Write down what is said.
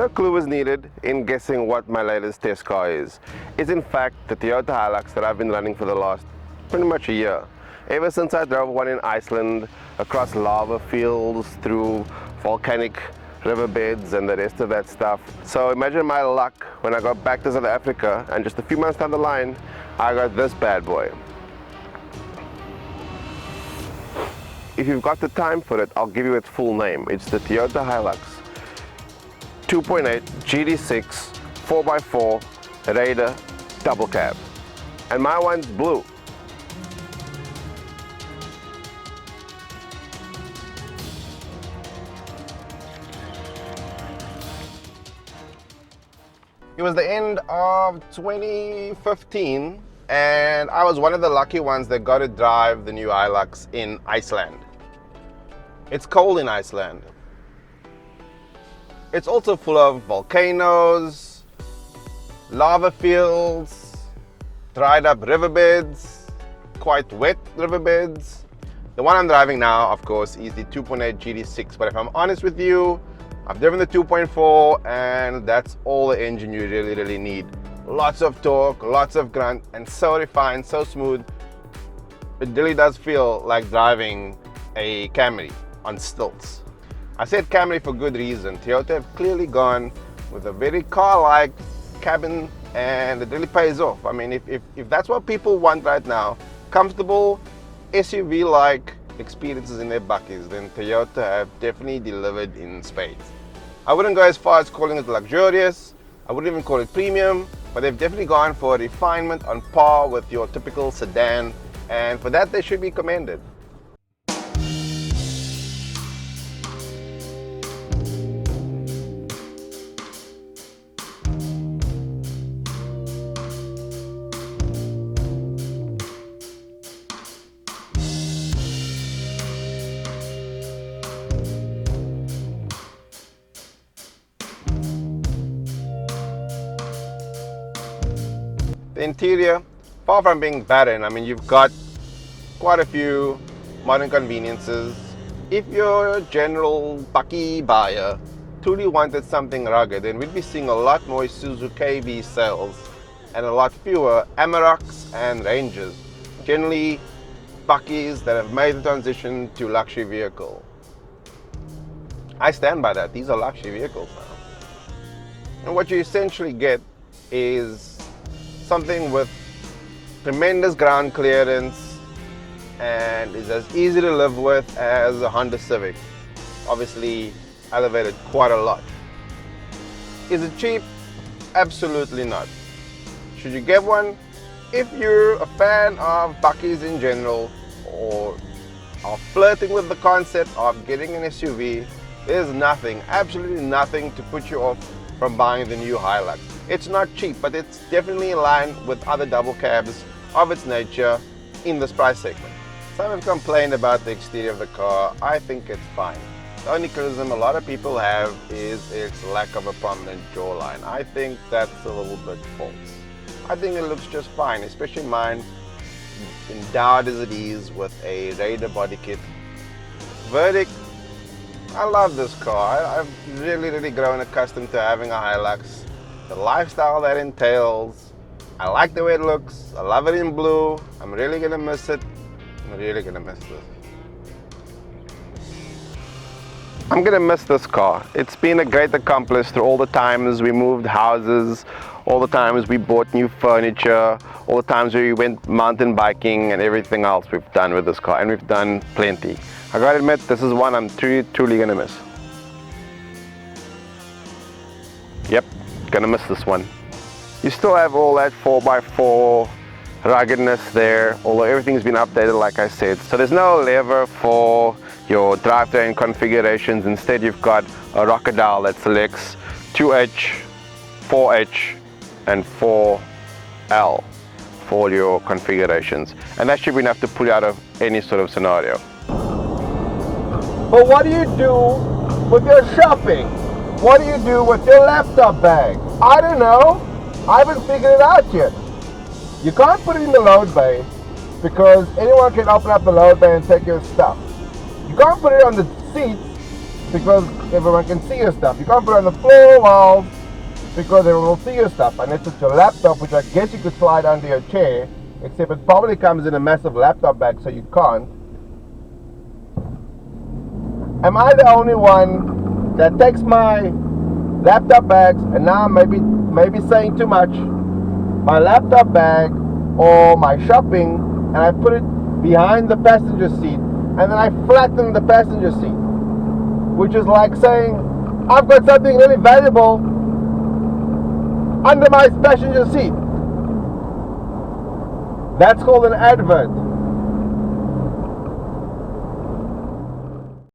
No clue is needed in guessing what my latest test car is. It's in fact the Toyota Hilux that I've been running for the last pretty much a year. Ever since I drove one in Iceland, across lava fields, through volcanic riverbeds and the rest of that stuff. So imagine my luck when I got back to South Africa and just a few months down the line, I got this bad boy. If you've got the time for it, I'll give you its full name. It's the Toyota Hilux 2.8 GD-6 4x4 Raider double cab. And my one's blue. It was the end of 2015 and I was one of the lucky ones that got to drive the new Hilux in Iceland. It's cold in Iceland. It's also full of volcanoes, lava fields, dried up riverbeds, quite wet riverbeds. The one I'm driving now, of course, is the 2.8 GD6, but if I'm honest with you, I've driven the 2.4 and that's all the engine you really need. Lots of torque, lots of grunt, and so refined, so smooth. It really does feel like driving a Camry on stilts. I said Camry for good reason. Toyota have clearly gone with a very car-like cabin and it really pays off. I mean, if that's what people want right now, comfortable SUV-like experiences in their buckies, then Toyota have definitely delivered in spades. I wouldn't go as far as calling it luxurious, I wouldn't even call it premium, but they've definitely gone for a refinement on par with your typical sedan, and for that they should be commended. The interior, far from being barren, I mean, you've got quite a few modern conveniences. If you're a general bucky buyer, truly wanted something rugged, then we'd be seeing a lot more Isuzu KV sales and a lot fewer Amaroks and Rangers. Generally, buckies that have made the transition to luxury vehicle. I stand by that. These are luxury vehicles now. And what you essentially get is something with tremendous ground clearance and is as easy to live with as a Honda Civic. Obviously elevated quite a lot. Is it cheap? Absolutely not. Should you get one? If you're a fan of buckies in general or are flirting with the concept of getting an SUV, there's nothing, absolutely nothing to put you off from buying the new Hilux. It's not cheap, but it's definitely in line with other double cabs of its nature in this price segment. Some have complained about the exterior of the car. I think it's fine. The only criticism a lot of people have is its lack of a prominent jawline. I think that's a little bit false. I think it looks just fine, especially mine, endowed as it is with a Raider body kit. Verdict, I love this car. I've really grown accustomed to having a Hilux. The lifestyle that entails. I like the way it looks. I love it in blue. I'm really gonna miss it. I'm really gonna miss this. I'm gonna miss this car. It's been a great accomplice through all the times we moved houses, all the times we bought new furniture, all the times we went mountain biking and everything else we've done with this car, and we've done plenty. I gotta admit, this is one I'm truly gonna miss. Yep, gonna miss this one. You still have all that 4x4 ruggedness there, although everything's been updated like I said. So there's no lever for your drivetrain configurations. Instead you've got a rocker dial that selects 2H, 4H and 4L for your configurations. And that should be enough to pull you out of any sort of scenario. But what do you do with your shopping? What do you do with your laptop bag? I don't know. I haven't figured it out yet. You can't put it in the load bay because anyone can open up the load bay and take your stuff. You can't put it on the seat because everyone can see your stuff. You can't put it on the floor, well, because everyone will see your stuff. Unless it's your laptop, which I guess you could slide under your chair, except it probably comes in a massive laptop bag, so you can't. Am I the only one that takes my laptop bags, and now maybe saying too much, my laptop bag or my shopping, and I put it behind the passenger seat, and then I flatten the passenger seat, which is like saying I've got something really valuable under my passenger seat? That's called an advert.